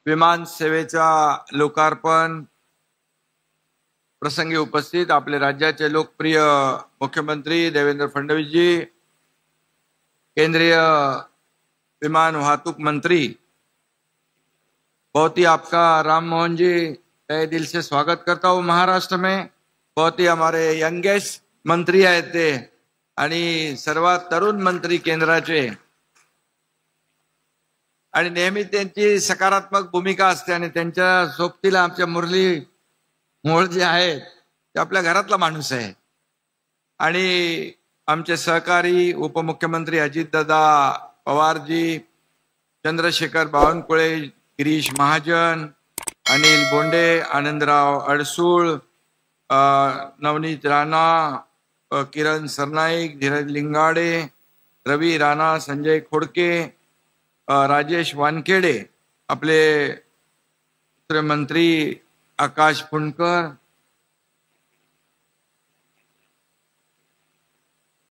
विमान सेवेचा लोकार्पण प्रसंगी उपस्थित आपले राज्याचे लोकप्रिय मुख्यमंत्री देवेंद्र फडणवीसजी, केंद्रीय विमान वाहतूक मंत्री, बहुत ही आपका राम मोहन जी तहे दिल से स्वागत करता हूँ महाराष्ट्र में। बहुत ही हमारे यंगेस्ट मंत्री आहेत ते आणि सर्वात तरुण मंत्री केंद्राचे, आणि नेहमी त्यांची सकारात्मक भूमिका असते आणि त्यांच्या सोबतीला आमच्या मुरली मोहोळ जे आहेत ते आपल्या घरातला माणूस आहे। आणि आमचे सहकारी उपमुख्यमंत्री अजितदादा पवारजी, चंद्रशेखर बावनकुळे, गिरीश महाजन, अनिल बोंडे, आनंदराव अडसूळ, नवनीत राणा, किरण सरनाईक, धीरज लिंगाडे, रवी राणा, संजय खोडके, राजेश वानखेडे, आपले मंत्री आकाश फुंडकर,